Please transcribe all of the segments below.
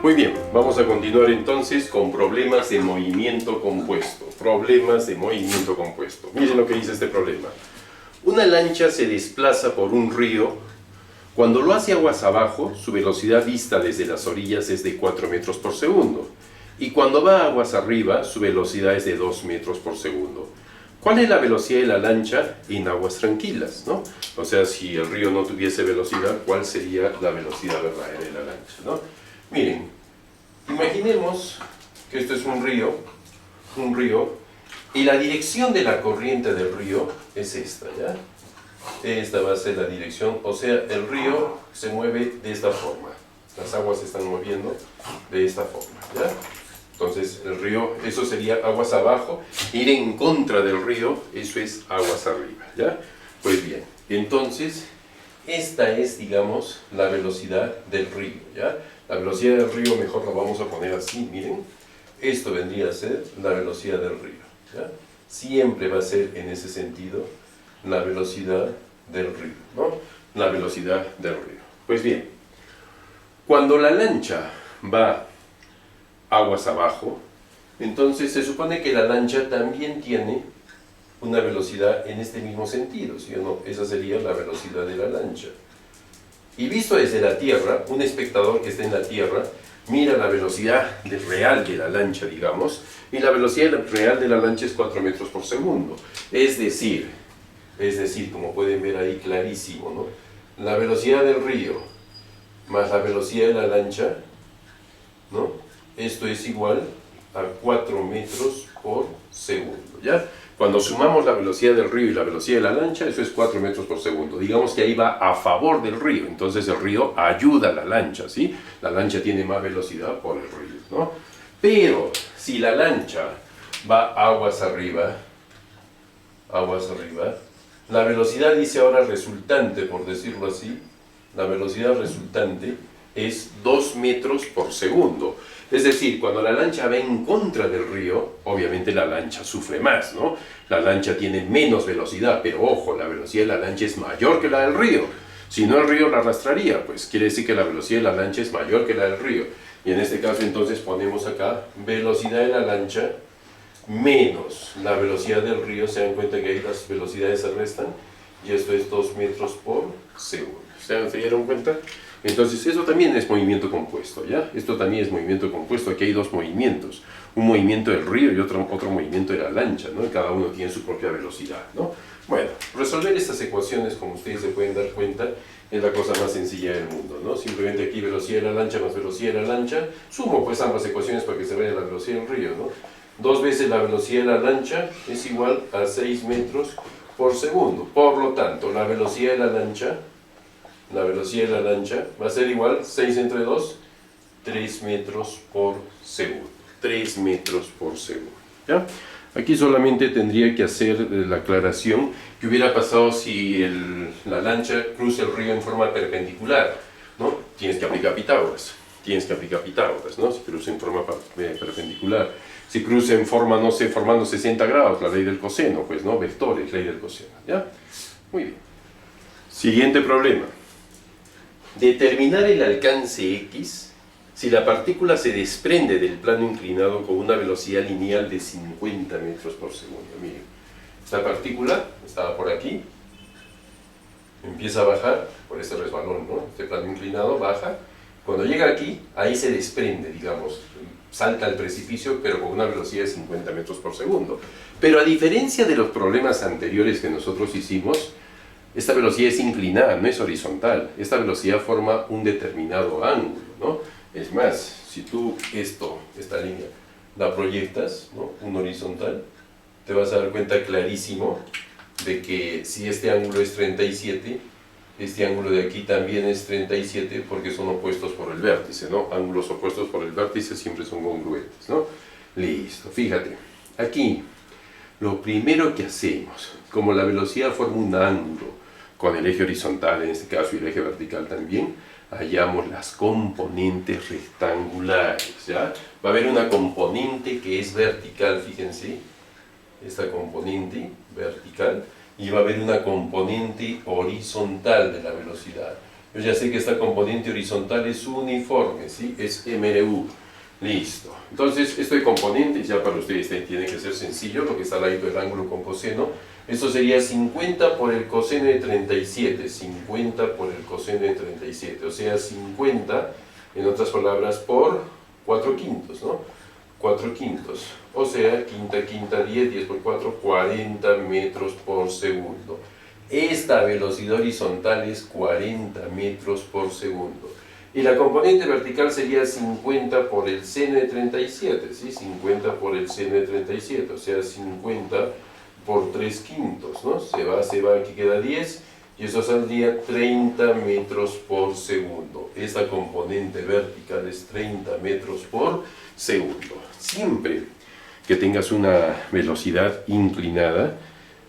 Muy bien, vamos a continuar entonces con problemas de movimiento compuesto. Problemas de movimiento compuesto. Miren lo que dice este problema. Una lancha se desplaza por un río. Cuando lo hace aguas abajo, su velocidad vista desde las orillas es de 4 metros por segundo. Y cuando va aguas arriba, su velocidad es de 2 metros por segundo. ¿Cuál es la velocidad de la lancha en aguas tranquilas, ¿no? O sea, si el río no tuviese velocidad, ¿cuál sería la velocidad verdadera de la lancha, ¿no? Miren, imaginemos que esto es un río, y la dirección de la corriente del río es esta, ¿ya? Esta va a ser la dirección, o sea, el río se mueve de esta forma. Las aguas se están moviendo de esta forma, ¿ya? Entonces, el río, eso sería aguas abajo. Ir en contra del río, eso es aguas arriba, ¿ya? Pues bien, entonces, esta es, digamos, la velocidad del río, ¿ya? La velocidad del río, mejor lo vamos a poner así, miren. Esto vendría a ser la velocidad del río, ¿ya? Siempre va a ser en ese sentido la velocidad del río, ¿no? La velocidad del río. Pues bien, cuando la lancha va aguas abajo, entonces se supone que la lancha también tiene una velocidad en este mismo sentido, ¿sí o no? Esa sería la velocidad de la lancha. Y visto desde la Tierra, un espectador que está en la Tierra mira la velocidad real de la lancha, digamos, y la velocidad real de la lancha es 4 metros por segundo. Es decir, como pueden ver ahí clarísimo, ¿no? La velocidad del río más la velocidad de la lancha, ¿no? Esto es igual a 4 metros por segundo, ¿ya? Cuando sumamos la velocidad del río y la velocidad de la lancha, eso es 4 metros por segundo. Digamos que ahí va a favor del río, entonces el río ayuda a la lancha, ¿sí? La lancha tiene más velocidad por el río, ¿no? Pero si la lancha va aguas arriba, la velocidad dice ahora resultante, por decirlo así, la velocidad resultante es 2 metros por segundo. Es decir, cuando la lancha va en contra del río, obviamente la lancha sufre más, ¿no? La lancha tiene menos velocidad, pero ojo, la velocidad de la lancha es mayor que la del río. Si no, el río la arrastraría, pues quiere decir que la velocidad de la lancha es mayor que la del río. Y en este caso entonces ponemos acá velocidad de la lancha menos la velocidad del río. Se dan cuenta que ahí las velocidades se restan, y esto es 2 metros por segundo. ¿Se dieron cuenta? Entonces eso también es movimiento compuesto, ¿ya? Esto también es movimiento compuesto. Aquí hay dos movimientos, un movimiento del río y otro movimiento de la lancha, ¿no? Cada uno tiene su propia velocidad, ¿no? Bueno, resolver estas ecuaciones, como ustedes se pueden dar cuenta, es la cosa más sencilla del mundo, ¿no? Simplemente aquí velocidad de la lancha más velocidad de la lancha, sumo pues ambas ecuaciones para que se vea la velocidad del río, ¿no? 2 veces la velocidad de la lancha es igual a 6 metros por segundo. Por lo tanto, la velocidad de la lancha va a ser igual, 6 entre 2, 3 metros por segundo. 3 metros por segundo, ¿ya? Aquí solamente tendría que hacer la aclaración que hubiera pasado si la lancha cruza el río en forma perpendicular, ¿no? Tienes que aplicar Pitágoras, ¿no? Si cruza en forma perpendicular. Si cruza en forma, no sé, formando 60 grados, la ley del coseno, pues, ¿no? Vectores, ley del coseno, ¿ya? Muy bien. Siguiente problema. Determinar el alcance X si la partícula se desprende del plano inclinado con una velocidad lineal de 50 metros por segundo. Miren, esta partícula estaba por aquí, empieza a bajar por este resbalón, ¿no? Este plano inclinado baja. Cuando llega aquí, ahí se desprende, digamos, salta al precipicio, pero con una velocidad de 50 metros por segundo. Pero a diferencia de los problemas anteriores que nosotros hicimos, esta velocidad es inclinada, no es horizontal. Esta velocidad forma un determinado ángulo, ¿no? Es más, si tú esta línea, la proyectas, ¿no? Un horizontal, te vas a dar cuenta clarísimo de que si este ángulo es 37, este ángulo de aquí también es 37 porque son opuestos por el vértice, ¿no? Ángulos opuestos por el vértice siempre son congruentes, ¿no? Listo, fíjate, aquí lo primero que hacemos, como la velocidad forma un ángulo con el eje horizontal en este caso y el eje vertical también, hallamos las componentes rectangulares, ¿ya? Va a haber una componente que es vertical, fíjense, esta componente vertical, y va a haber una componente horizontal de la velocidad. Yo ya sé que esta componente horizontal es uniforme, ¿sí? Es MRU. Listo. Entonces, esto de componentes, ya para ustedes tiene que ser sencillo, lo que está al lado del ángulo con coseno. Esto sería 50 por el coseno de 37. 50 por el coseno de 37. O sea, 50, en otras palabras, por 4 quintos, ¿no? 4 quintos. O sea, quinta, 10, 10 por 4, 40 metros por segundo. Esta velocidad horizontal es 40 metros por segundo. Y la componente vertical sería 50 por el seno de 37, ¿sí? 50 por el seno de 37, o sea, 50 por 3 quintos, ¿no? Se va, aquí queda 10, y eso saldría 30 metros por segundo. Esta componente vertical es 30 metros por segundo. Siempre que tengas una velocidad inclinada,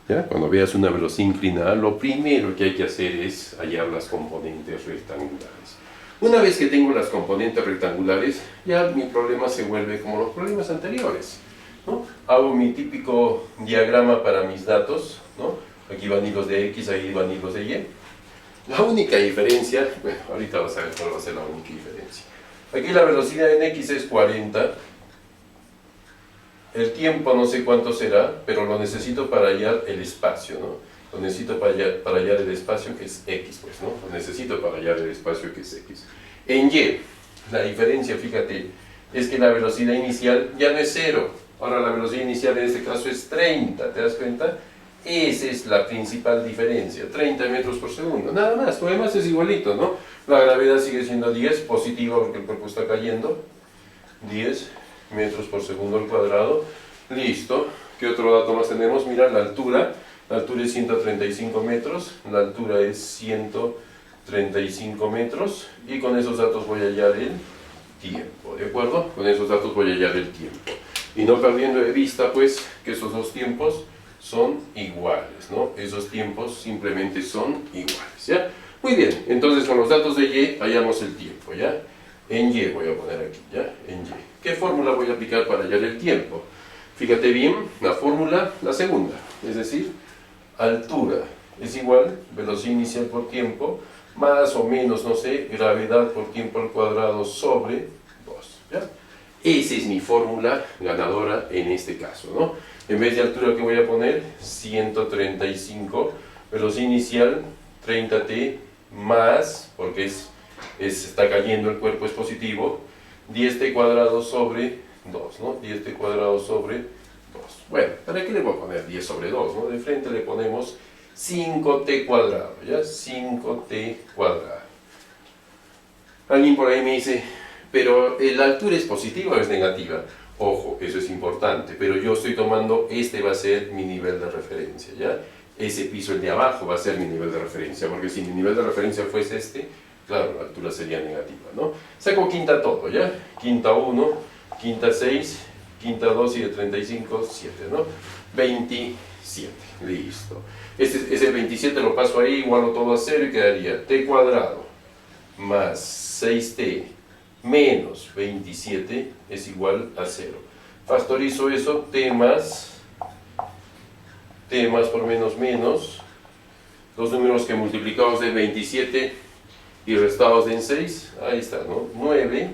¿ya? Cuando veas una velocidad inclinada, lo primero que hay que hacer es hallar las componentes rectangulares. Una vez que tengo las componentes rectangulares, ya mi problema se vuelve como los problemas anteriores, ¿no? Hago mi típico diagrama para mis datos, ¿no? Aquí van hilos de X, ahí van hilos de Y. La única diferencia, bueno, ahorita vas a ver cuál va a ser la única diferencia. Aquí la velocidad en X es 40. El tiempo no sé cuánto será, pero lo necesito para hallar el espacio, ¿no? Lo necesito para hallar el espacio que es X, pues, ¿no? Lo necesito para hallar el espacio que es X. En Y, la diferencia, fíjate, es que la velocidad inicial ya no es 0. Ahora la velocidad inicial en este caso es 30, ¿te das cuenta? Esa es la principal diferencia, 30 metros por segundo, nada más, lo demás es igualito, ¿no? La gravedad sigue siendo 10, positiva porque el cuerpo está cayendo, 10 metros por segundo al cuadrado. Listo. ¿Qué otro dato más tenemos? Mira, la altura es 135 metros, la altura es 135 metros, y con esos datos voy a hallar el tiempo, ¿de acuerdo? Con esos datos voy a hallar el tiempo. Y no perdiendo de vista, pues, que esos dos tiempos son iguales, ¿no? Esos tiempos simplemente son iguales, ¿ya? Muy bien, entonces con los datos de Y hallamos el tiempo, ¿ya? En Y voy a poner aquí, ¿ya? En Y. ¿Qué fórmula voy a aplicar para hallar el tiempo? Fíjate bien, la fórmula, la segunda, es decir, altura es igual, velocidad inicial por tiempo, más o menos, no sé, gravedad por tiempo al cuadrado sobre 2, ¿ya? Esa es mi fórmula ganadora en este caso, ¿no? En vez de altura, ¿qué voy a poner? 135, velocidad inicial, 30t, más, porque está cayendo el cuerpo, es positivo, 10t cuadrado sobre 2, ¿no? 10t cuadrado sobre 2. Bueno, ¿para qué le voy a poner 10 sobre 2, ¿no? De frente le ponemos 5t cuadrado, ¿ya? 5t cuadrado. Alguien por ahí me dice, pero ¿la altura es positiva o es negativa? Ojo, eso es importante, pero yo estoy tomando, este va a ser mi nivel de referencia, ¿ya? Ese piso, el de abajo, va a ser mi nivel de referencia, porque si mi nivel de referencia fuese este, claro, la altura sería negativa, ¿no? Saco quinta todo, ¿ya? Quinta 1, quinta 6, quinta 2 y de 35, 7, ¿no? 27, listo. Ese 27 lo paso ahí, igualo todo a 0 y quedaría t cuadrado más 6t menos 27 es igual a 0. Factorizo eso, t más por menos, los números que multiplicados de 27 y restados en 6, ahí está, ¿no? 9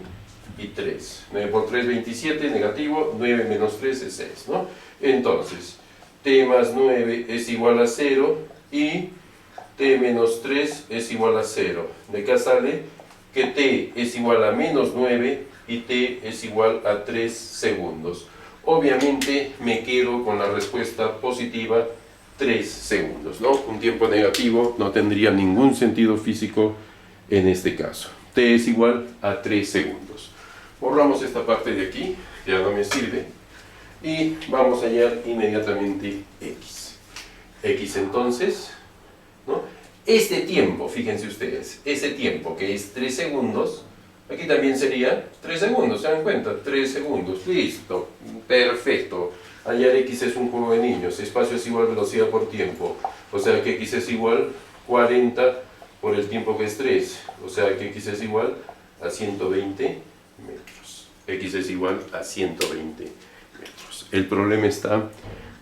y 3. 9 por 3, 27, negativo, 9 menos 3 es 6, ¿no? Entonces, t más 9 es igual a 0 y t menos 3 es igual a 0. De acá sale que t es igual a menos 9 y t es igual a 3 segundos. Obviamente me quedo con la respuesta positiva 3 segundos, ¿no? Un tiempo negativo no tendría ningún sentido físico en este caso. T es igual a 3 segundos. Borramos esta parte de aquí, ya no me sirve, y vamos a hallar inmediatamente x. X entonces, ¿no? Este tiempo, fíjense ustedes, este tiempo que es 3 segundos, aquí también sería 3 segundos, ¿se dan cuenta? 3 segundos, listo, perfecto. Hallar x es un juego de niños, espacio es igual velocidad por tiempo, o sea que x es igual 40 por el tiempo que es 3, o sea que x es igual a 120 metros. X es igual a 120 metros. El problema está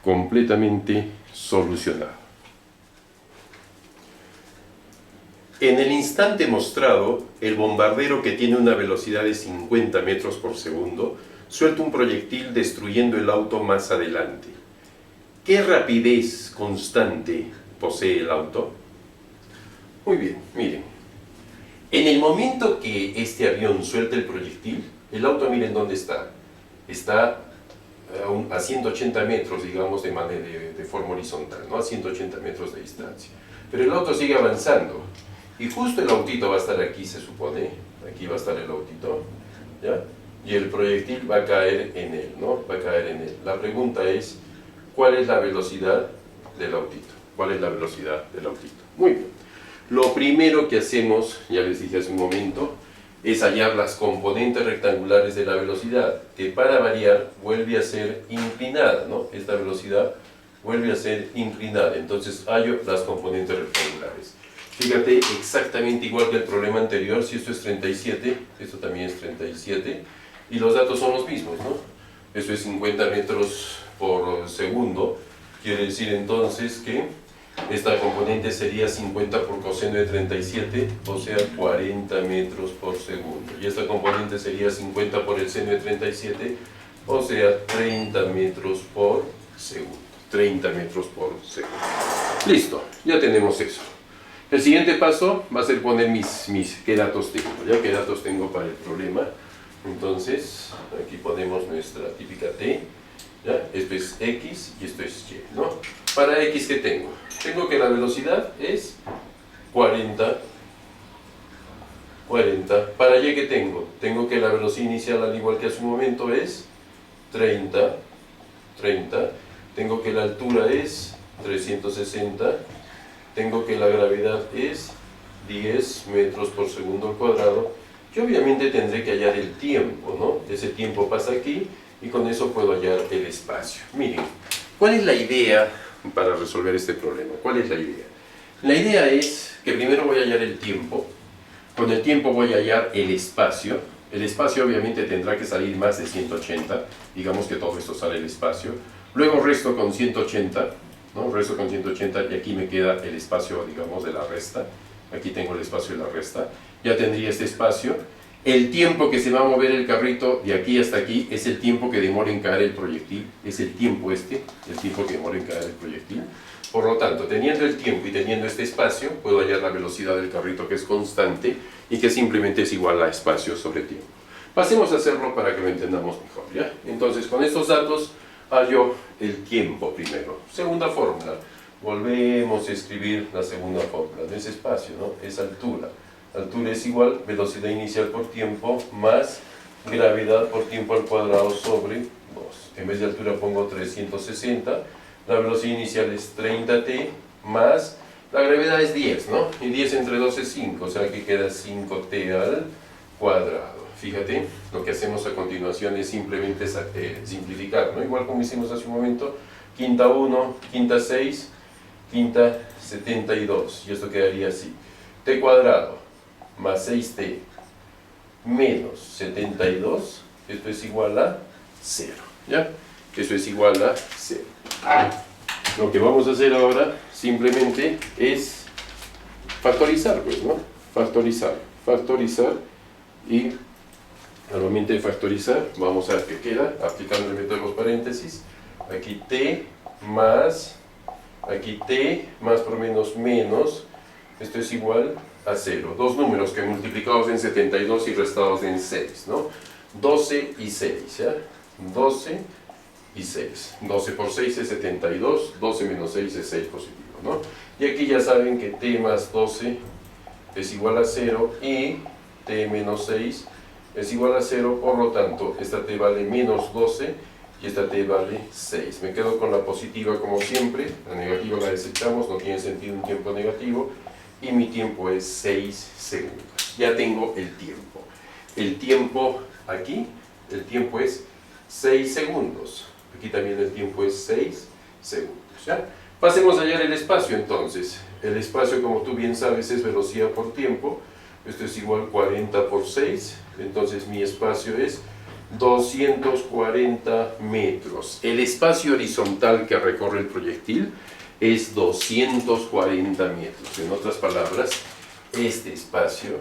completamente solucionado. En el instante mostrado, el bombardero, que tiene una velocidad de 50 metros por segundo, suelta un proyectil destruyendo el auto más adelante. ¿Qué rapidez constante posee el auto? Muy bien, miren. En el momento que este avión suelta el proyectil, el auto, miren dónde está. Está a 180 metros, digamos, de forma horizontal, ¿no? A 180 metros de distancia. Pero el auto sigue avanzando. Y justo el autito va a estar aquí, se supone. Aquí va a estar el autito, ¿ya? Y el proyectil va a caer en él, ¿no? Va a caer en él. La pregunta es, ¿cuál es la velocidad del autito? ¿Cuál es la velocidad del autito? Muy bien. Lo primero que hacemos, ya les dije hace un momento, es hallar las componentes rectangulares de la velocidad, que para variar vuelve a ser inclinada, ¿no? Esta velocidad vuelve a ser inclinada. Entonces hallo las componentes rectangulares. Fíjate, exactamente igual que el problema anterior, si esto es 37, esto también es 37, y los datos son los mismos, ¿no? Esto es 50 metros por segundo, quiere decir entonces que esta componente sería 50 por coseno de 37, o sea 40 metros por segundo. Y esta componente sería 50 por el seno de 37, o sea 30 metros por segundo. 30 metros por segundo. Listo, ya tenemos eso. El siguiente paso va a ser poner qué datos tengo, ¿ya? ¿Qué datos tengo para el problema? Entonces, aquí ponemos nuestra típica T, ¿ya? Esto es X y esto es Y, ¿no? Para X, ¿qué tengo? Tengo que la velocidad es 40. Para Y, ¿qué tengo? Tengo que la velocidad inicial, al igual que hace un momento, es 30. Tengo que la altura es 360. Tengo que la gravedad es 10 metros por segundo al cuadrado. Yo obviamente tendré que hallar el tiempo, ¿no? Ese tiempo pasa aquí y con eso puedo hallar el espacio. Miren, ¿cuál es la idea para resolver este problema? ¿Cuál es la idea? La idea es que primero voy a hallar el tiempo. Con el tiempo voy a hallar el espacio. El espacio obviamente tendrá que salir más de 180. Digamos que todo esto sale el espacio. Luego resto con 180. ¿No? Resto con 180 y aquí me queda el espacio, digamos, de la resta. Aquí tengo el espacio de la resta. Ya tendría este espacio. El tiempo que se va a mover el carrito de aquí hasta aquí es el tiempo que demora en caer el proyectil. Es el tiempo el tiempo que demora en caer el proyectil. Por lo tanto, teniendo el tiempo y teniendo este espacio, puedo hallar la velocidad del carrito, que es constante y que simplemente es igual a espacio sobre tiempo. Pasemos a hacerlo para que lo entendamos mejor, ¿ya? Entonces, con estos datos hallo el tiempo primero. Segunda fórmula. Volvemos a escribir la segunda fórmula. No es espacio, ¿no? Es altura. Altura es igual velocidad inicial por tiempo más gravedad por tiempo al cuadrado sobre 2. En vez de altura pongo 360. La velocidad inicial es 30t más la gravedad es 10, ¿no? Y 10 entre 2 es 5, o sea que queda 5t al cuadrado. Fíjate, lo que hacemos a continuación es simplemente simplificar, ¿no? Igual como hicimos hace un momento, quinta 1, quinta 6, quinta 72, y esto quedaría así. T cuadrado más 6t menos 72, esto es igual a 0, ¿ya? Eso es igual a 0. Lo que vamos a hacer ahora simplemente es factorizar, pues, ¿no? Factorizar y al momento de factorizar vamos a ver qué queda, aplicando el método de los paréntesis. Aquí t más por menos menos, esto es igual a 0. Dos números que multiplicados en 72 y restados en 6, ¿no? 12 y 6, ¿ya? 12 y 6. 12 por 6 es 72, 12 menos 6 es 6 positivo, ¿no? Y aquí ya saben que t más 12 es igual a 0 y t menos 6 es igual a 0, por lo tanto, esta t vale menos 12 y esta t vale 6. Me quedo con la positiva como siempre, la negativa la desechamos, no tiene sentido un tiempo negativo, y mi tiempo es 6 segundos. Ya tengo el tiempo. El tiempo aquí, el tiempo es 6 segundos. Aquí también el tiempo es 6 segundos, ¿ya? Pasemos a hallar el espacio entonces. El espacio, como tú bien sabes, es velocidad por tiempo. Esto es igual a 40 por 6. Entonces mi espacio es 240 metros. El espacio horizontal que recorre el proyectil es 240 metros. En otras palabras, este espacio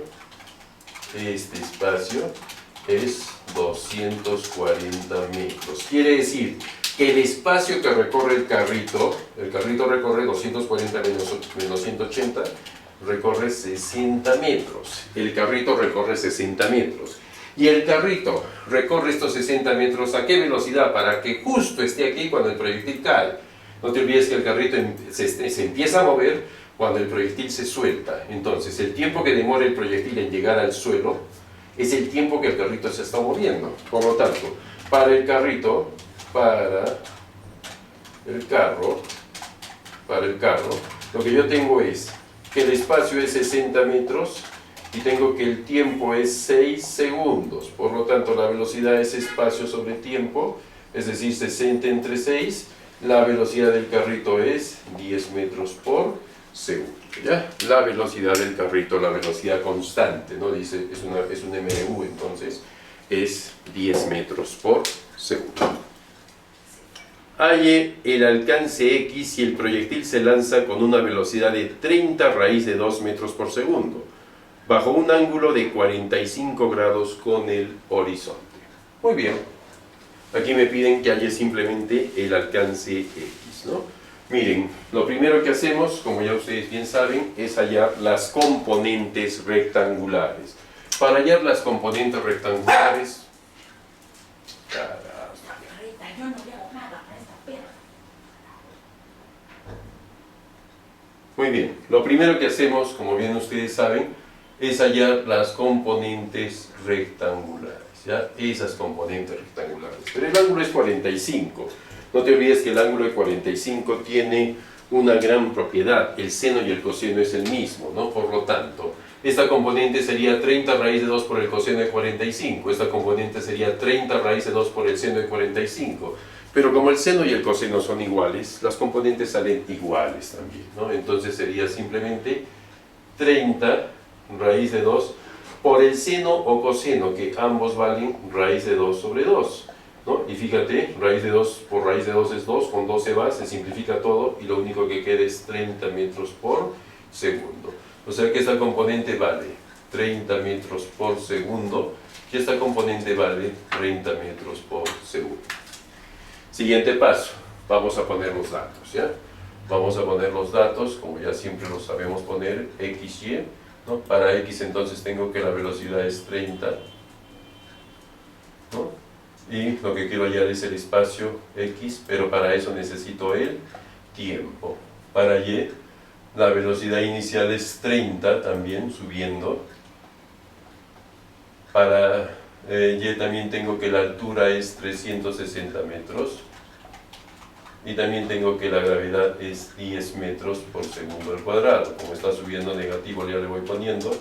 es 240 metros. Quiere decir que el espacio que recorre el carrito recorre 240 menos 180, recorre 60 metros. El carrito recorre 60 metros. Y el carrito recorre estos 60 metros ¿a qué velocidad? Para que justo esté aquí cuando el proyectil cae. No te olvides que el carrito se empieza a mover cuando el proyectil se suelta. Entonces, el tiempo que demora el proyectil en llegar al suelo es el tiempo que el carrito se está moviendo. Por lo tanto, para el carro, lo que yo tengo es que el espacio es 60 metros y tengo que el tiempo es 6 segundos. Por lo tanto, la velocidad es espacio sobre tiempo, es decir, 60 entre 6. La velocidad del carrito es 10 metros por segundo. ¿Ya? La velocidad del carrito, la velocidad constante, ¿no? Dice, es un MU, entonces es 10 metros por segundo. Halle el alcance X si el proyectil se lanza con una velocidad de 30 raíz de 2 metros por segundo, bajo un ángulo de 45 grados con el horizonte. Muy bien. Aquí me piden que halle simplemente el alcance X, ¿no? Miren, lo primero que hacemos, como ya ustedes bien saben, es hallar las componentes rectangulares. Para hallar las componentes rectangulares... Yo no le hago nada a esta perra. Muy bien, lo primero que hacemos, como bien ustedes saben, es hallar las componentes rectangulares, ¿ya? Esas componentes rectangulares. Pero el ángulo es 45. No te olvides que el ángulo de 45 tiene una gran propiedad. El seno y el coseno es el mismo, ¿no? Por lo tanto, esta componente sería 30 raíz de 2 por el coseno de 45. Esta componente sería 30 raíz de 2 por el seno de 45. Pero como el seno y el coseno son iguales, las componentes salen iguales también, ¿no? Entonces sería simplemente 30 raíz de 2 por el seno o coseno, que ambos valen raíz de 2 sobre 2. ¿No? Y fíjate, raíz de 2 por raíz de 2 es 2, con 2 se va, se simplifica todo y lo único que queda es 30 metros por segundo. O sea que esta componente vale 30 metros por segundo y esta componente vale 30 metros por segundo. Siguiente paso, vamos a poner los datos, ¿ya? Vamos a poner los datos, como ya siempre los sabemos poner, x, y, ¿no? Para x entonces tengo que la velocidad es 30, ¿no? Y lo que quiero hallar es el espacio X, pero para eso necesito el tiempo. Para Y, la velocidad inicial es 30 también, subiendo. Para Y también tengo que la altura es 360 metros. Y también tengo que la gravedad es 10 metros por segundo al cuadrado. Como está subiendo negativo, ya le voy poniendo.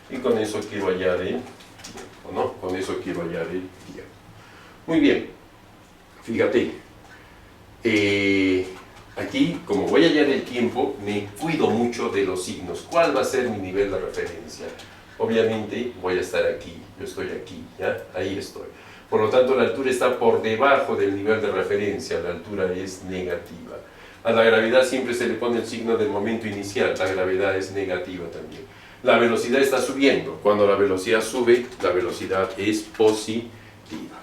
Y con eso quiero hallar el tiempo, ¿no? Con eso quiero hallar el tiempo. Muy bien, fíjate, aquí como voy a hallar el tiempo, me cuido mucho de los signos. ¿Cuál va a ser mi nivel de referencia? Obviamente voy a estar aquí, yo estoy aquí, ¿ya? Ahí estoy. Por lo tanto, la altura está por debajo del nivel de referencia, la altura es negativa. A la gravedad siempre se le pone el signo del momento inicial, la gravedad es negativa también. La velocidad está subiendo, cuando la velocidad sube, la velocidad es positiva,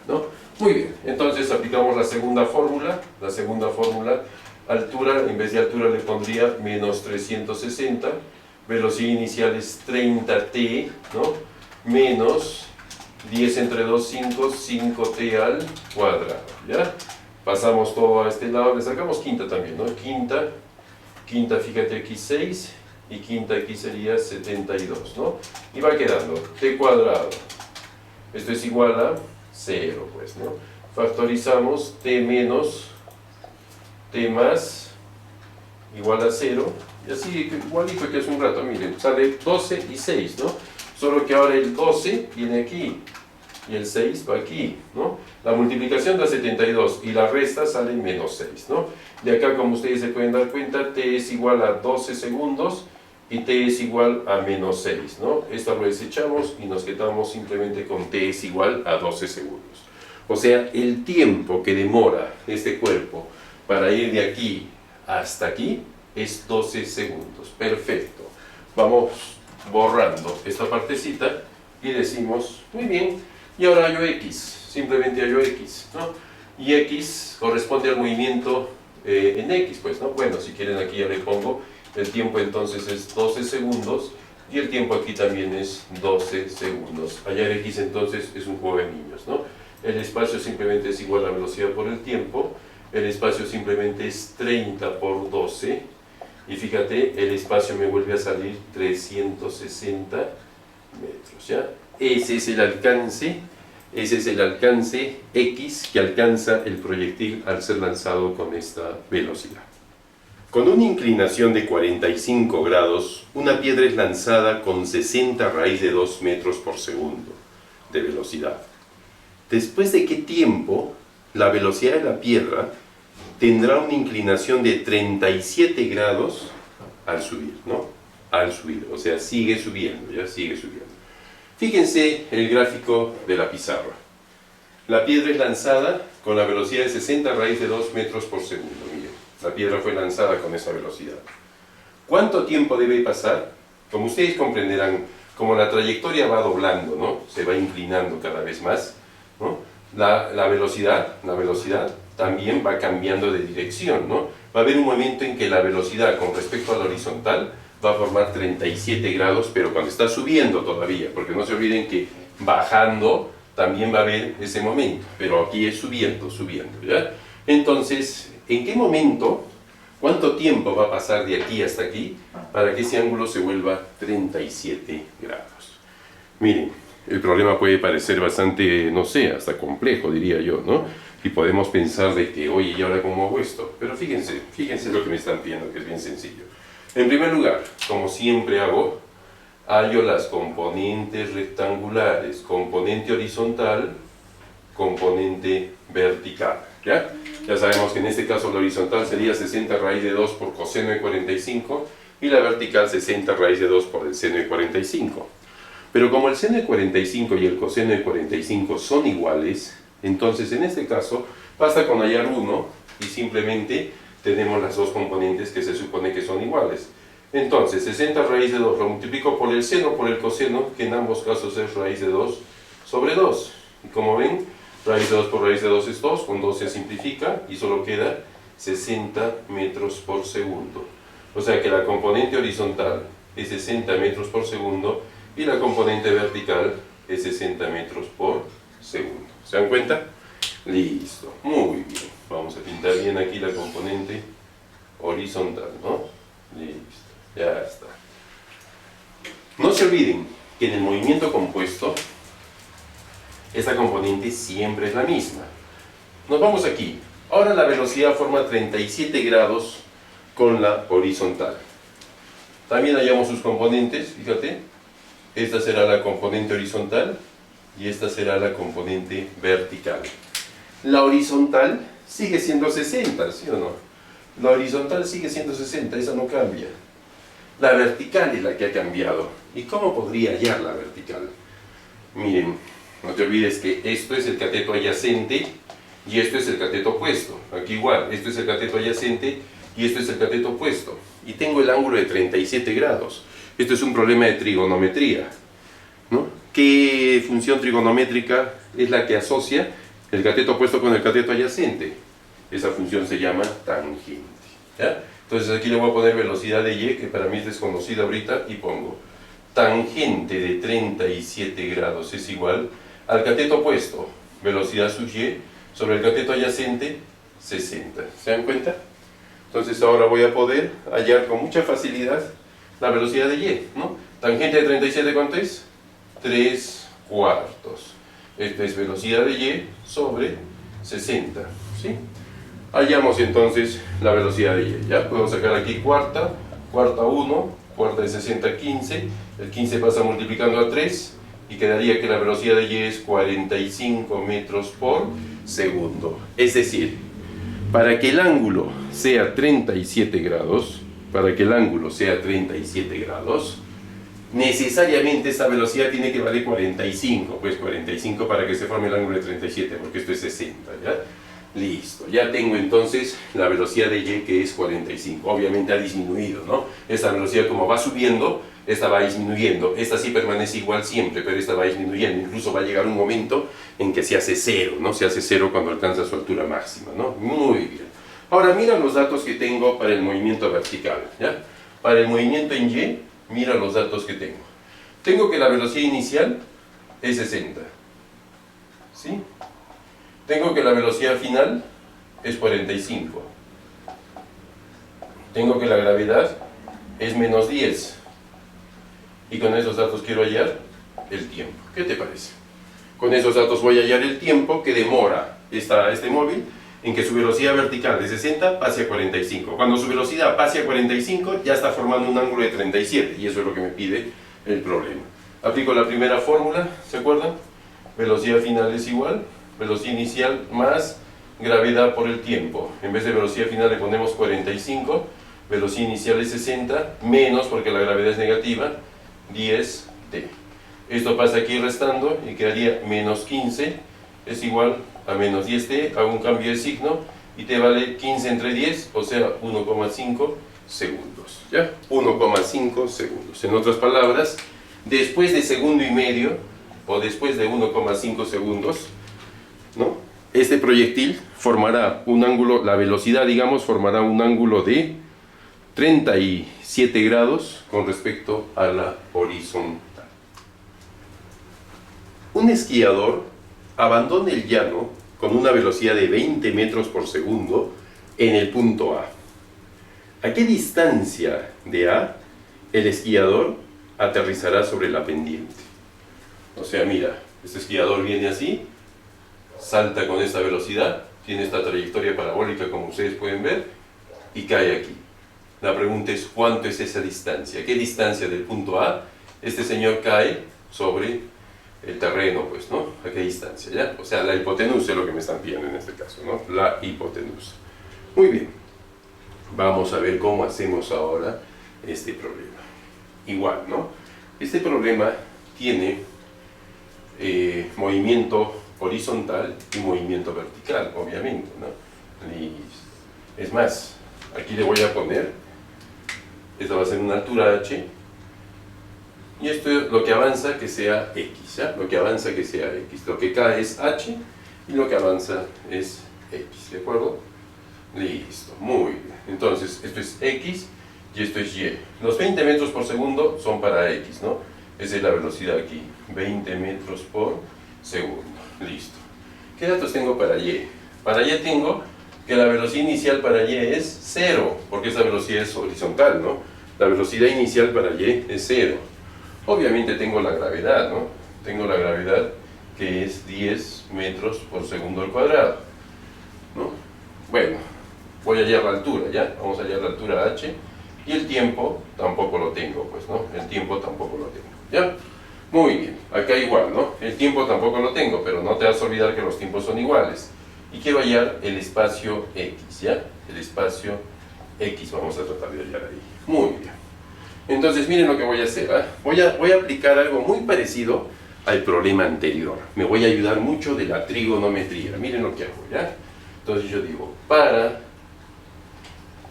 ¿no? Muy bien, entonces aplicamos la segunda fórmula, altura, en vez de altura le pondría menos 360, velocidad inicial es 30t, ¿no? Menos 10 entre 2, 5, 5t al cuadrado, ¿ya? Pasamos todo a este lado, le sacamos quinta también, ¿no? Quinta, fíjate aquí 6, y quinta aquí sería 72, ¿no? Y va quedando t cuadrado, esto es igual a 0, pues, ¿no? Factorizamos t menos t más igual a 0, y así igualito que hace un rato, miren, sale 12 y 6, ¿no? Solo que ahora el 12 viene aquí y el 6 va aquí, ¿no? La multiplicación da 72 y la resta sale menos 6, ¿no? De acá, como ustedes se pueden dar cuenta, t es igual a 12 segundos y t es igual a menos 6, ¿no? Esto lo desechamos y nos quedamos simplemente con t es igual a 12 segundos. O sea, el tiempo que demora este cuerpo para ir de aquí hasta aquí es 12 segundos. Perfecto. Vamos borrando esta partecita y decimos, muy bien, y ahora hallo x, simplemente hallo x, ¿no? Y x corresponde al movimiento en x, pues, ¿no? Bueno, si quieren aquí ya le pongo, el tiempo entonces es 12 segundos, y el tiempo aquí también es 12 segundos. Hallar x entonces es un juego de niños, ¿no? El espacio simplemente es igual a la velocidad por el tiempo, el espacio simplemente es 30 por 12, y fíjate, el espacio me vuelve a salir 360 metros, ¿ya? Ese es el alcance x que alcanza el proyectil al ser lanzado con esta velocidad. Con una inclinación de 45 grados, una piedra es lanzada con 60 raíz de 2 metros por segundo de velocidad. ¿Después de qué tiempo la velocidad de la piedra tendrá una inclinación de 37 grados al subir, ¿no? Al subir, o sea, sigue subiendo, ya sigue subiendo. Fíjense el gráfico de la pizarra. La piedra es lanzada con la velocidad de 60 raíz de 2 metros por segundo. Miren, la piedra fue lanzada con esa velocidad. ¿Cuánto tiempo debe pasar? Como ustedes comprenderán, como la trayectoria va doblando, ¿no? Se va inclinando cada vez más, ¿no? La velocidad también va cambiando de dirección, ¿no? Va a haber un momento en que la velocidad con respecto a la horizontal va a formar 37 grados, pero cuando está subiendo todavía, porque no se olviden que bajando también va a haber ese momento, pero aquí es subiendo, ¿ya? Entonces, ¿en qué momento, cuánto tiempo va a pasar de aquí hasta aquí para que ese ángulo se vuelva 37 grados? Miren, el problema puede parecer bastante, no sé, hasta complejo, diría yo, ¿no? Y podemos pensar de que, oye, ¿y ahora cómo hago esto? Pero fíjense lo que me están pidiendo, que es bien sencillo. En primer lugar, como siempre hago, hallo las componentes rectangulares, componente horizontal, componente vertical, ¿ya? Ya sabemos que en este caso la horizontal sería 60 raíz de 2 por coseno de 45 y la vertical 60 raíz de 2 por el seno de 45. Pero como el seno de 45 y el coseno de 45 son iguales, entonces en este caso basta con hallar uno y simplemente tenemos las dos componentes que se supone que son iguales. Entonces 60 raíz de 2 lo multiplico por el seno por el coseno, que en ambos casos es raíz de 2 sobre 2. Y como ven, raíz de 2 por raíz de 2 es 2, con 2 se simplifica y solo queda 60 metros por segundo. O sea que la componente horizontal es 60 metros por segundo y la componente vertical es 60 metros por segundo. ¿Se dan cuenta? Listo, muy bien. Vamos a pintar bien aquí la componente horizontal, ¿no? Listo, ya está. No se olviden que en el movimiento compuesto esta componente siempre es la misma. Nos vamos aquí. Ahora la velocidad forma 37 grados con la horizontal. También hallamos sus componentes, fíjate. Esta será la componente horizontal y esta será la componente vertical. La horizontal sigue siendo 60, ¿sí o no? La horizontal sigue siendo 60, esa no cambia. La vertical es la que ha cambiado. ¿Y cómo podría hallar la vertical? Miren, no te olvides que esto es el cateto adyacente y esto es el cateto opuesto. Aquí igual, esto es el cateto adyacente y esto es el cateto opuesto. Y tengo el ángulo de 37 grados. Esto es un problema de trigonometría, ¿no? ¿Qué función trigonométrica es la que asocia el cateto opuesto con el cateto adyacente? Esa función se llama tangente, ¿ya? Entonces aquí le voy a poner velocidad de y, que para mí es desconocida ahorita, y pongo tangente de 37 grados es igual al cateto opuesto, velocidad sub y, sobre el cateto adyacente, 60. ¿Se dan cuenta? Entonces ahora voy a poder hallar con mucha facilidad la velocidad de y, ¿no? Tangente de 37, ¿cuánto es? 3/4. Esta es velocidad de y sobre 60, ¿sí? Hallamos entonces la velocidad de y, ¿ya? Podemos sacar aquí cuarta 1, cuarta de 60, 15, el 15 pasa multiplicando a 3 y quedaría que la velocidad de y es 45 metros por segundo. Es decir, para que el ángulo sea 37 grados, necesariamente esta velocidad tiene que valer 45, pues 45 para que se forme el ángulo de 37, porque esto es 60, ¿ya? Listo, ya tengo entonces la velocidad de y, que es 45. Obviamente ha disminuido, ¿no? Esta velocidad, como va subiendo, esta va disminuyendo. Esta sí permanece igual siempre, pero esta va disminuyendo. Incluso va a llegar un momento en que se hace cero, ¿no? Se hace cero cuando alcanza su altura máxima, ¿no? Muy bien. Ahora mira los datos que tengo para el movimiento vertical, ¿ya? Para el movimiento en Y, mira los datos que tengo. Tengo que la velocidad inicial es 60, ¿sí? Tengo que la velocidad final es 45. Tengo que la gravedad es menos 10. Y con esos datos quiero hallar el tiempo. ¿Qué te parece? Con esos datos voy a hallar el tiempo que demora este móvil en que su velocidad vertical de 60 pase a 45. Cuando su velocidad pase a 45 ya está formando un ángulo de 37 y eso es lo que me pide el problema. Aplico la primera fórmula, ¿se acuerdan? Velocidad final es igual, velocidad inicial más gravedad por el tiempo. En vez de velocidad final le ponemos 45, velocidad inicial es 60, menos, porque la gravedad es negativa, 10t. Esto pasa aquí restando y quedaría menos 15 es igual a menos 10t. Hago un cambio de signo y te vale 15 entre 10, o sea 1,5 segundos. ¿Ya? 1,5 segundos. En otras palabras, después de segundo y medio o después de 1,5 segundos, ¿no? Este proyectil formará un ángulo, la velocidad digamos formará un ángulo de 37 grados con respecto a la horizontal. Un esquiador abandona el llano con una velocidad de 20 metros por segundo en el punto A. ¿A qué distancia de A el esquiador aterrizará sobre la pendiente? O sea, mira, este esquiador viene así, salta con esta velocidad, tiene esta trayectoria parabólica como ustedes pueden ver y cae aquí. La pregunta es ¿cuánto es esa distancia? ¿Qué distancia del punto A este señor cae sobre el terreno, pues, ¿no? ¿A qué distancia, ya? O sea, la hipotenusa es lo que me están pidiendo en este caso, ¿no? La hipotenusa. Muy bien. Vamos a ver cómo hacemos ahora este problema. Igual, ¿no? Este problema tiene movimiento horizontal y movimiento vertical, obviamente, ¿no? Y es más, aquí le voy a poner, esta va a ser una altura h, y esto es lo que avanza que sea x, ¿ya? Lo que avanza que sea x, lo que cae es h y lo que avanza es x, ¿de acuerdo? Listo, muy bien. Entonces, esto es x y esto es y. Los 20 metros por segundo son para x, ¿no? Esa es la velocidad aquí, 20 metros por segundo. Listo. ¿Qué datos tengo para y? Para y tengo que la velocidad inicial para y es 0, porque esta velocidad es horizontal, ¿no? La velocidad inicial para y es 0. Obviamente tengo la gravedad, ¿no? Tengo la gravedad que es 10 metros por segundo al cuadrado, ¿no? Bueno, voy a hallar la altura, ¿ya? Vamos a hallar la altura h y el tiempo tampoco lo tengo, pues, ¿no? El tiempo tampoco lo tengo, ¿ya? Muy bien, acá igual, ¿no? El tiempo tampoco lo tengo, pero no te vas a olvidar que los tiempos son iguales. Y quiero hallar el espacio x, ¿ya? El espacio x vamos a tratar de hallar ahí. Muy bien. Entonces miren lo que voy a hacer, ¿eh? Voy a aplicar algo muy parecido al problema anterior. Me voy a ayudar mucho de la trigonometría. Miren lo que hago, ¿ya? Entonces yo digo, para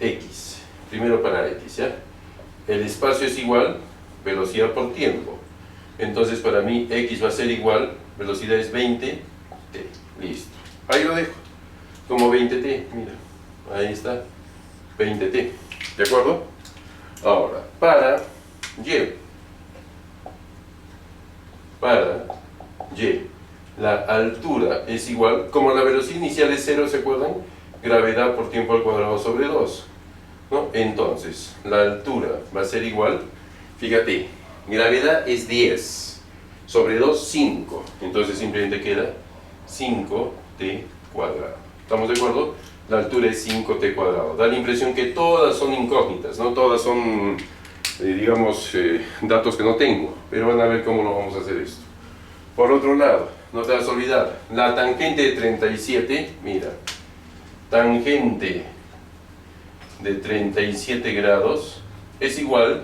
x, primero para x, ¿ya? El espacio es igual, velocidad por tiempo. Entonces para mí x va a ser igual, velocidad es 20t. Listo. Ahí lo dejo. Como 20t, mira. Ahí está. 20t. ¿De acuerdo? Ahora, para y. Para y. La altura es igual, como la velocidad inicial es 0, ¿se acuerdan? Gravedad por tiempo al cuadrado sobre 2, ¿no? Entonces, la altura va a ser igual, fíjate, gravedad es 10, sobre 2, 5, entonces simplemente queda 5t cuadrado. ¿Estamos de acuerdo? La altura es 5t cuadrado. Da la impresión que todas son incógnitas, ¿no? Todas son, digamos, datos que no tengo, pero van a ver cómo lo vamos a hacer esto. Por otro lado, no te vas a olvidar, la tangente de 37, mira, tangente de 37 grados es igual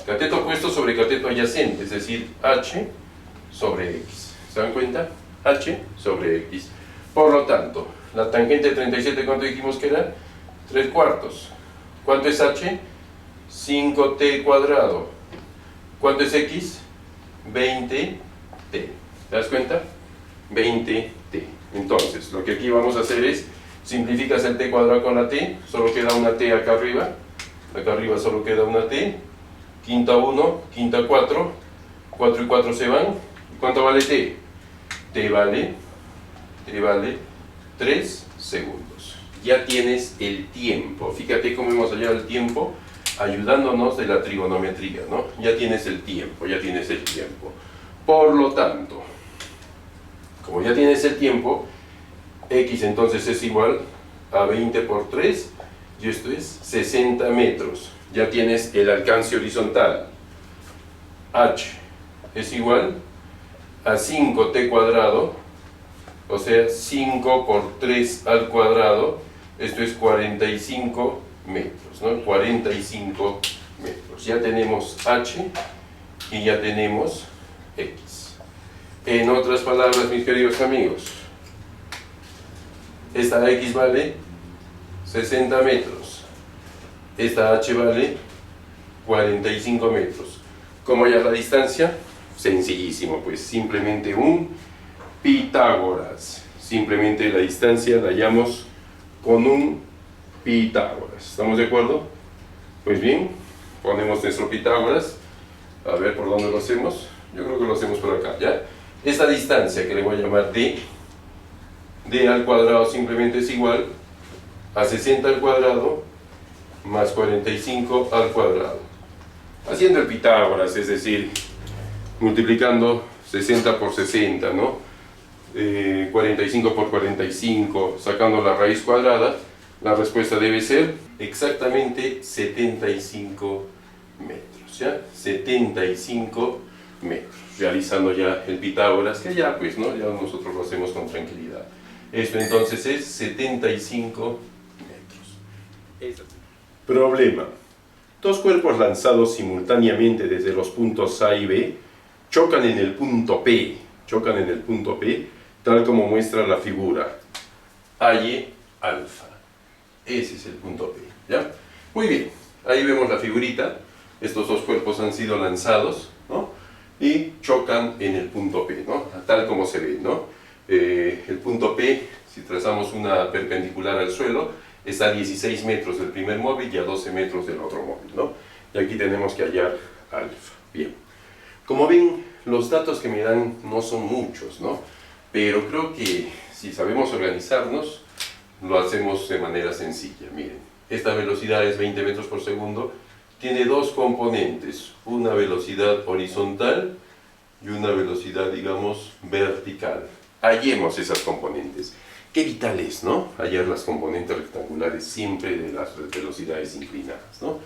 cateto opuesto sobre cateto adyacente, es decir, h sobre x. ¿Se dan cuenta? H sobre x. Por lo tanto, la tangente de 37, ¿cuánto dijimos que era? 3 cuartos. ¿Cuánto es h? 5t cuadrado. ¿Cuánto es x? 20t. ¿Te das cuenta? 20t. Entonces, lo que aquí vamos a hacer es, simplificas el t cuadrado con la t, solo queda una t acá arriba solo queda una t, quinta 1, quinta 4, 4 y 4 se van. ¿Cuánto vale t? T vale 3 segundos. Ya tienes el tiempo. Fíjate cómo hemos hallado el tiempo ayudándonos de la trigonometría, ¿no? Ya tienes el tiempo. Por lo tanto, como ya tienes el tiempo, x entonces es igual a 20 por 3, y esto es 60 metros. Ya tienes el alcance horizontal. H es igual a 5t cuadrado, o sea, 5 por 3 al cuadrado, esto es 45 metros, ¿no? 45 metros. Ya tenemos h y ya tenemos x. En otras palabras, mis queridos amigos, esta x vale 60 metros, esta h vale 45 metros. ¿Cómo hallar la distancia? Sencillísimo, pues simplemente un Pitágoras. Simplemente la distancia la hallamos con un Pitágoras. ¿Estamos de acuerdo? Pues bien, ponemos nuestro Pitágoras. A ver por dónde lo hacemos. Yo creo que lo hacemos por acá, ¿ya? Esta distancia que le voy a llamar d al cuadrado simplemente es igual a 60 al cuadrado más 45 al cuadrado. Haciendo el Pitágoras, es decir, multiplicando 60 por 60, ¿no? 45 por 45, sacando la raíz cuadrada, la respuesta debe ser exactamente 75 metros, ¿ya? 75 metros, realizando ya el Pitágoras, que ya pues, ¿no? Ya nosotros lo hacemos con tranquilidad. Esto entonces es 75 metros. Problema. Dos cuerpos lanzados simultáneamente desde los puntos A y B chocan en el punto P, tal como muestra la figura. AY alfa. Ese es el punto P, ¿ya? Muy bien, ahí vemos la figurita. Estos dos cuerpos han sido lanzados, ¿no? Y chocan en el punto P, ¿no? Tal como se ve, ¿no? El punto P, si trazamos una perpendicular al suelo, está a 16 metros del primer móvil y a 12 metros del otro móvil, ¿no? Y aquí tenemos que hallar alfa. Bien. Como ven, los datos que me dan no son muchos, ¿no? Pero creo que si sabemos organizarnos, lo hacemos de manera sencilla. Miren, esta velocidad es 20 metros por segundo, tiene dos componentes, una velocidad horizontal y una velocidad, digamos, vertical. Hallemos esas componentes. Qué vital es, ¿no? Hallar las componentes rectangulares siempre de las velocidades inclinadas, ¿no?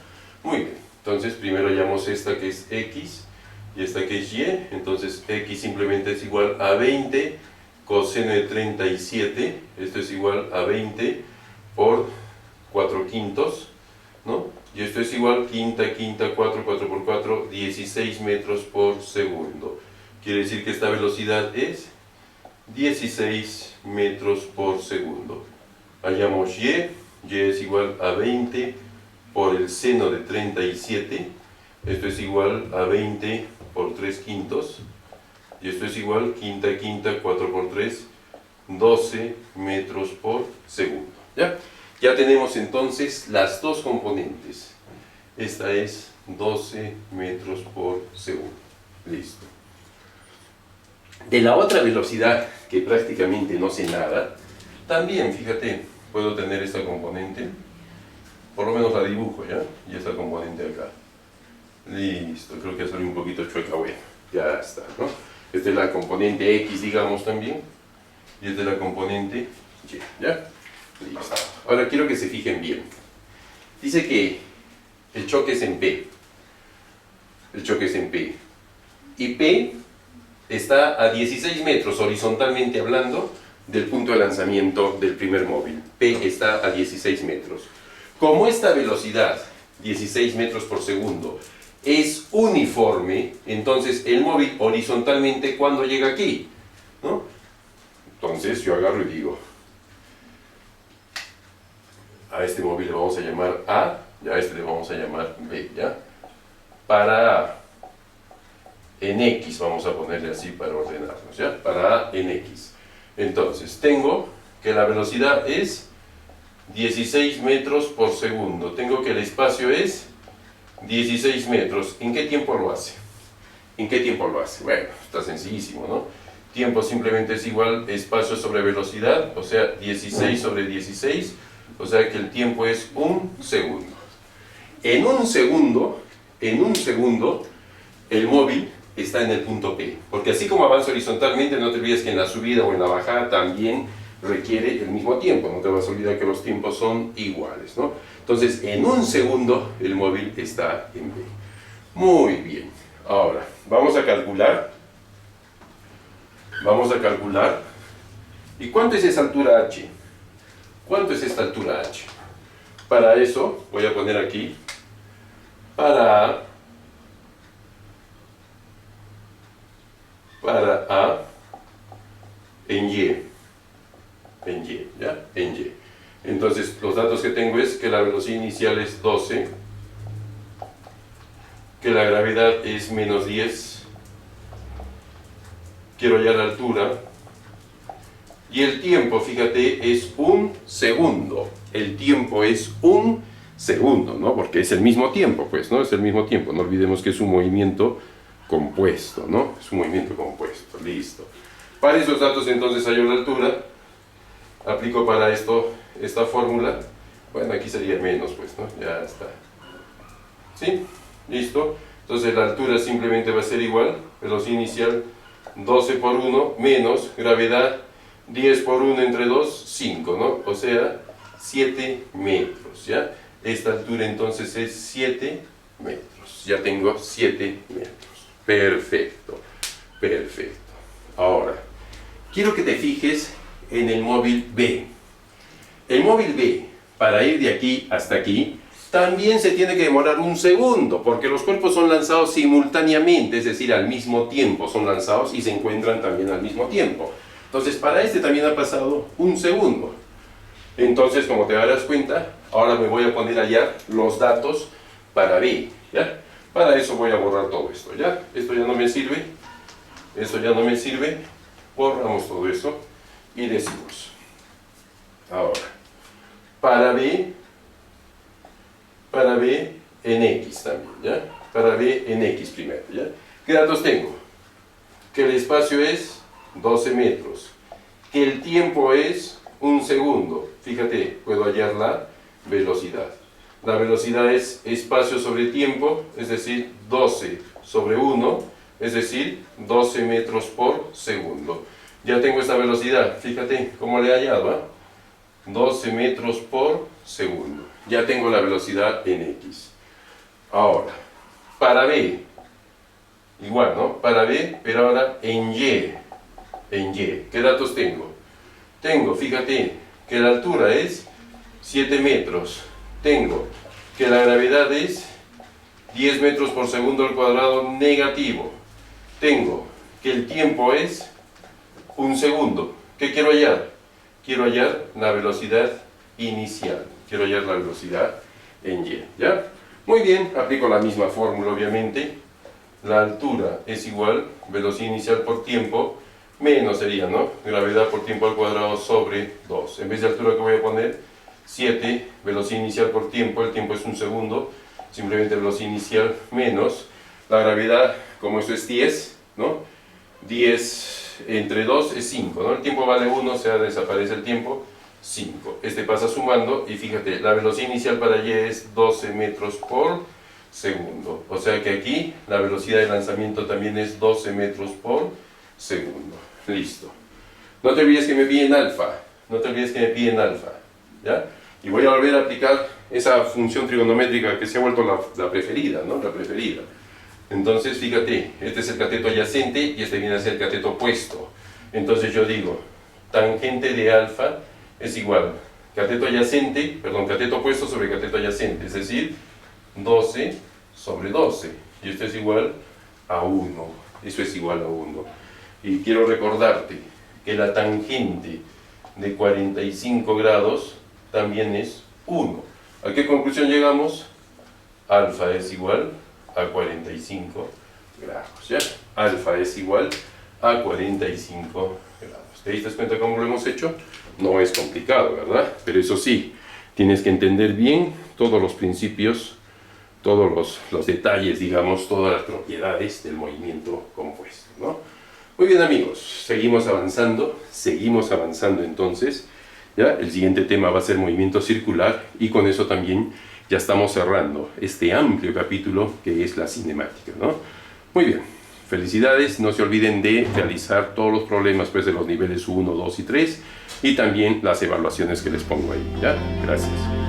Muy bien, entonces primero hallamos esta que es x y esta que es y. Entonces x simplemente es igual a 20 coseno de 37, esto es igual a 20 por 4 quintos, ¿no? Y esto es igual quinta, 4 por 4, 16 metros por segundo. Quiere decir que esta velocidad es 16 metros por segundo. Hallamos y es igual a 20 por el seno de 37, esto es igual a 20 por 3 quintos, y esto es igual quinta, 4 por 3, 12 metros por segundo. ¿Ya? Ya tenemos entonces las dos componentes. Esta es 12 metros por segundo. Listo. De la otra velocidad, que prácticamente no sé nada, también, fíjate, puedo tener esta componente, por lo menos la dibujo, ¿ya? Y esta componente acá. Listo, creo que salió un poquito chueca, bueno, ya está, ¿no? Esta es la componente X, digamos, también, y esta es la componente Y, ¿ya? Listo. Ahora quiero que se fijen bien. Dice que el choque es en P. El choque es en P. Y P está a 16 metros, horizontalmente hablando, del punto de lanzamiento del primer móvil. P está a 16 metros. Como esta velocidad, 16 metros por segundo, es uniforme, entonces el móvil horizontalmente, ¿cuándo llega aquí? ¿No? Entonces yo agarro y digo, a este móvil le vamos a llamar A, y a este le vamos a llamar B, ¿ya? Para A, en X, vamos a ponerle así para ordenarnos, ¿ya? Para A en X. Entonces, tengo que la velocidad es 16 metros por segundo. Tengo que el espacio es 16 metros. ¿En qué tiempo lo hace? ¿En qué tiempo lo hace? Bueno, está sencillísimo, ¿no? Tiempo simplemente es igual espacio sobre velocidad, o sea, 16 sobre 16, o sea que el tiempo es 1 segundo. En un segundo, el móvil está en el punto P, porque así como avanza horizontalmente, no te olvides que en la subida o en la bajada también requiere el mismo tiempo, no te vas a olvidar que los tiempos son iguales, ¿no? Entonces, en un segundo, el móvil está en B. Muy bien. Ahora, vamos a calcular. ¿Y cuánto es esa altura H? ¿Cuánto es esta altura H? Para eso, voy a poner aquí, para A, en Y, ¿ya? En Y. Entonces, los datos que tengo es que la velocidad inicial es 12, que la gravedad es menos 10, quiero hallar la altura, y el tiempo, fíjate, es 1 segundo. El tiempo es 1 segundo, ¿no? Porque es el mismo tiempo, pues, ¿no? Es el mismo tiempo. No olvidemos que es un movimiento compuesto, ¿no? Es un movimiento compuesto. Listo. Para esos datos, entonces, hallo la altura. Aplico para esto esta fórmula. Bueno, aquí sería menos, pues, ¿no? Ya está. ¿Sí? ¿Listo? Entonces, la altura simplemente va a ser igual. Velocidad inicial 12 por 1 menos gravedad 10 por 1 entre 2, 5, ¿no? O sea, 7 metros, ¿ya? Esta altura entonces es 7 metros. Ya tengo 7 metros. Perfecto, perfecto. Ahora, quiero que te fijes en el móvil B. El móvil B, para ir de aquí hasta aquí, también se tiene que demorar 1 segundo, porque los cuerpos son lanzados simultáneamente, es decir, al mismo tiempo son lanzados y se encuentran también al mismo tiempo. Entonces, para este también ha pasado 1 segundo. Entonces, como te darás cuenta, ahora me voy a poner a hallar los datos para B, ¿ya? Para eso voy a borrar todo esto, ¿ya? Esto ya no me sirve, esto ya no me sirve, borramos todo eso y decimos, ahora, para B en X también, ¿ya? Para B en X primero, ¿ya? ¿Qué datos tengo? Que el espacio es 12 metros, que el tiempo es 1 segundo. Fíjate, puedo hallar la velocidad. La velocidad es espacio sobre tiempo, es decir, 12 sobre 1, es decir, 12 metros por segundo. Ya tengo esta velocidad, fíjate cómo le he hallado, ¿eh? 12 metros por segundo. Ya tengo la velocidad en X. Ahora, para B, igual, ¿no? Para B, pero ahora en Y. En Y. ¿Qué datos tengo? Tengo, fíjate, que la altura es 7 metros. Tengo que la gravedad es 10 metros por segundo al cuadrado negativo. Tengo que el tiempo es 1 segundo. ¿Qué quiero hallar? Quiero hallar la velocidad inicial. Quiero hallar la velocidad en Y, ¿ya? Muy bien, aplico la misma fórmula, obviamente. La altura es igual, velocidad inicial por tiempo, menos sería, ¿no? Gravedad por tiempo al cuadrado sobre 2. En vez de altura que voy a poner, 7, velocidad inicial por tiempo, el tiempo es 1 segundo, simplemente velocidad inicial menos, la gravedad, como eso es 10, ¿no? 10 entre 2 es 5, ¿no? El tiempo vale 1, o sea, desaparece el tiempo, 5. Este pasa sumando y fíjate, la velocidad inicial para Y es 12 metros por segundo. O sea que aquí la velocidad de lanzamiento también es 12 metros por segundo. Listo. No te olvides que me piden alfa. No te olvides que me piden alfa. ¿Ya? Y voy a volver a aplicar esa función trigonométrica que se ha vuelto la preferida, ¿no? La preferida. Entonces, fíjate, este es el cateto adyacente y este viene a ser el cateto opuesto. Entonces yo digo, tangente de alfa es igual cateto adyacente, perdón, cateto opuesto sobre cateto adyacente, es decir, 12 sobre 12. Y esto es igual a 1. Eso es igual a 1. Y quiero recordarte que la tangente de 45 grados también es 1. ¿A qué conclusión llegamos? Alfa es igual a 45 grados, ¿ya? Alfa es igual a 45 grados. ¿Te diste cuenta cómo lo hemos hecho? No es complicado, ¿verdad? Pero eso sí, tienes que entender bien todos los principios, todos los detalles, digamos, todas las propiedades del movimiento compuesto, ¿no? Muy bien, amigos, seguimos avanzando entonces. ¿Ya? El siguiente tema va a ser movimiento circular y con eso también ya estamos cerrando este amplio capítulo que es la cinemática, ¿no? Muy bien, felicidades, no se olviden de realizar todos los problemas pues, de los niveles 1, 2 y 3 y también las evaluaciones que les pongo ahí, ¿ya? Gracias.